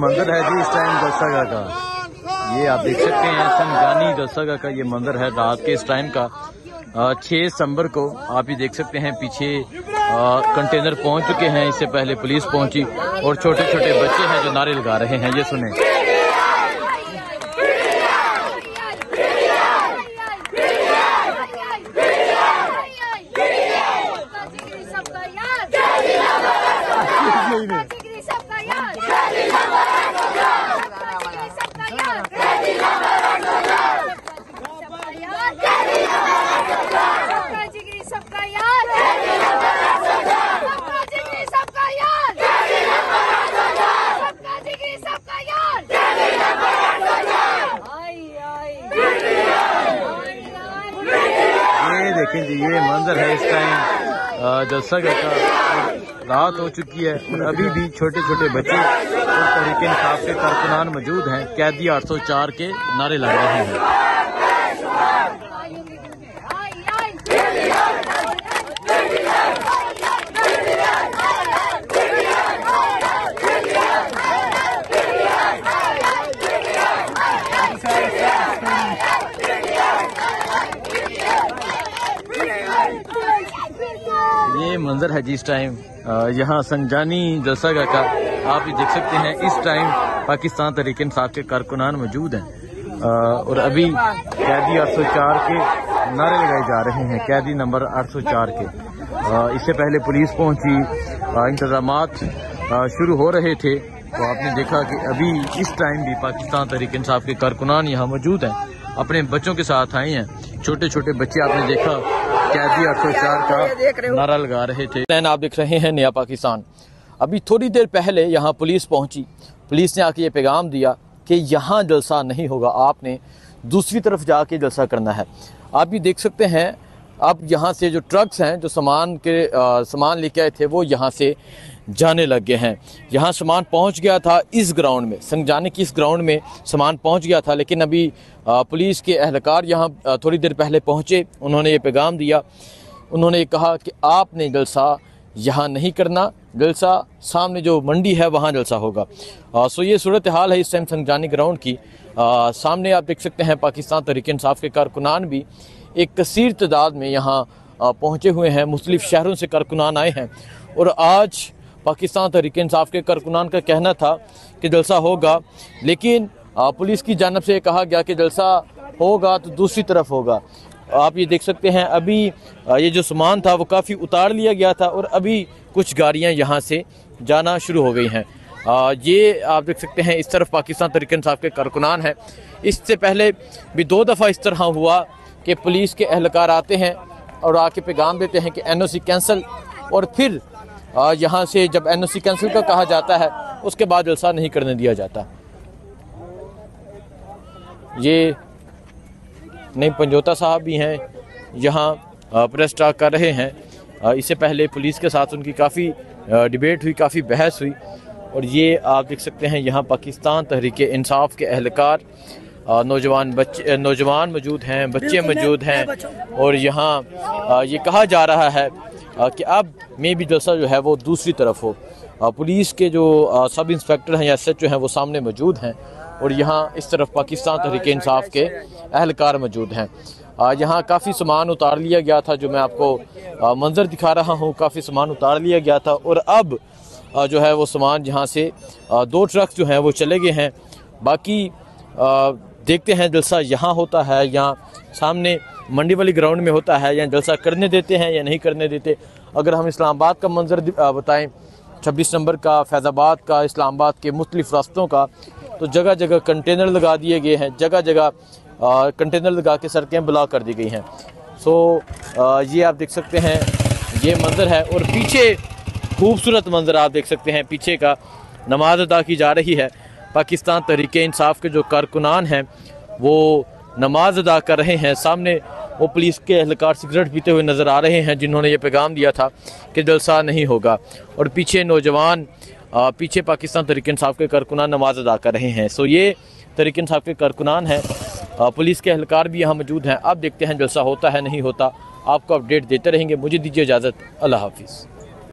मंजर है जी इस टाइम जलसागाह का। ये आप देख सकते हैं संजानी जलसागाह का ये मंजर है रात के इस टाइम का। 6 दिसंबर को आप ये देख सकते हैं पीछे कंटेनर पहुंच चुके हैं, इससे पहले पुलिस पहुंची और छोटे छोटे बच्चे हैं जो नारे लगा रहे हैं। ये सुने। देखें जी ये मंजर है इस टाइम जलसागाह का। रात हो चुकी है और अभी भी छोटे छोटे बच्चे और तहरीक इंसाफ के कारकुनान मौजूद हैं। कैदी 804 के नारे लगा रहे हैं। ये मंजर है जी इस टाइम यहाँ संजानी जलसागाह का। आप ये देख सकते हैं इस टाइम पाकिस्तान तहरीक इंसाफ के कारकुनान मौजूद हैं और अभी कैदी 804 के नारे लगाए जा रहे हैं। कैदी नंबर 804 के। इससे पहले पुलिस पहुंची, इंतजामात शुरू हो रहे थे तो आपने देखा कि अभी इस टाइम भी पाकिस्तान तहरीक इंसाफ के कारकुनान यहाँ मौजूद हैं, अपने बच्चों के साथ आए हैं। छोटे छोटे बच्चे आपने देखा कैदी 804 का नारा लगा रहे थे। आप देख रहे हैं नया पाकिस्तान। अभी थोड़ी देर पहले यहाँ पुलिस पहुंची। पुलिस ने आके ये पैगाम दिया कि यहाँ जलसा नहीं होगा, आपने दूसरी तरफ जाके जलसा करना है। आप भी देख सकते हैं अब यहाँ से जो ट्रक्स हैं जो सामान लेके आए थे वो यहाँ से जाने लग गए हैं। यहाँ सामान पहुँच गया था इस ग्राउंड में, संजाने की इस ग्राउंड में सामान पहुँच गया था, लेकिन अभी पुलिस के एहलकार यहाँ थोड़ी देर पहले पहुँचे। उन्होंने ये पैगाम दिया, उन्होंने कहा कि आपने जलसा यहाँ नहीं करना, जलसा सामने जो मंडी है वहाँ जलसा होगा। सो ये सूरत हाल है इस टाइम संजानी ग्राउंड की। सामने आप देख सकते हैं पाकिस्तान तहरीक इंसाफ के कारकुनान भी एक कसीर तादाद में यहाँ पहुँचे हुए हैं। मुख्तलिफ शहरों से कारकुनान आए हैं और आज पाकिस्तान तहरीक इंसाफ के कारकुनान का कहना था कि जलसा होगा, लेकिन पुलिस की जानिब से कहा गया कि जलसा होगा तो दूसरी तरफ होगा। आप ये देख सकते हैं अभी ये जो सामान था वो काफ़ी उतार लिया गया था और अभी कुछ गाड़ियां यहाँ से जाना शुरू हो गई हैं। ये आप देख सकते हैं इस तरफ पाकिस्तान तहरीक इंसाफ के कारकुनान है। इससे पहले भी 2 दफ़ा इस तरह हुआ कि पुलिस के एहलकार आते हैं और आके पैगाम देते हैं कि NOC कैंसिल, और फिर यहाँ से जब NOC कैंसिल का कहा जाता है उसके बाद जलसा नहीं करने दिया जाता। ये नहीं पंजोता साहब भी हैं यहाँ प्रेस टॉक कर रहे हैं। इससे पहले पुलिस के साथ उनकी काफ़ी डिबेट हुई, काफ़ी बहस हुई। और ये आप देख सकते हैं यहाँ पाकिस्तान तहरीक इंसाफ के एहलकार, नौजवान मौजूद हैं, बच्चे मौजूद हैं और यहाँ ये कहा जा रहा है कि अब में भी जलसा जो है वो दूसरी तरफ हो। पुलिस के जो सब इंस्पेक्टर हैं या SHO हैं वो सामने मौजूद हैं और यहाँ इस तरफ पाकिस्तान तहरीक इंसाफ के एहलकार मौजूद हैं। यहाँ काफ़ी सामान उतार लिया गया था, जो मैं आपको मंजर दिखा रहा हूँ। काफ़ी सामान उतार लिया गया था और अब जो है वो सामान यहाँ से 2 ट्रक जो हैं वो चले गए हैं। बाकी देखते हैं जलसा यहाँ होता है या सामने मंडी वाली ग्राउंड में होता है, या जलसा करने देते हैं या नहीं करने देते। अगर हम इस्लामाबाद का मंजर बताएं, 26 नंबर का, फैज़ाबाद का, इस्लामाबाद के मुख्तलिफ रास्तों का, तो जगह जगह कंटेनर लगा दिए गए हैं, जगह जगह कंटेनर लगा के सड़कें ब्लॉक कर दी गई हैं। सो ये आप देख सकते हैं ये मंजर है और पीछे खूबसूरत मंजर आप देख सकते हैं, पीछे का नमाज अदा की जा रही है। पाकिस्तान तहरीक इंसाफ के जो कारकुनान हैं वो नमाज अदा कर रहे हैं। सामने वो पुलिस के एहलकार सिगरेट पीते हुए नज़र आ रहे हैं जिन्होंने ये पैगाम दिया था कि जलसा नहीं होगा, और पीछे नौजवान पीछे पाकिस्तान तहरीक इंसाफ के कारकुनान नमाज अदा कर रहे हैं। सो ये तहरीक इंसाफ के कारकुनान हैं, पुलिस के एहलकार भी यहाँ मौजूद हैं। अब देखते हैं जलसा होता है नहीं होता, आपको अपडेट देते रहेंगे। मुझे दीजिए इजाज़त, अल्लाह हाफिज़।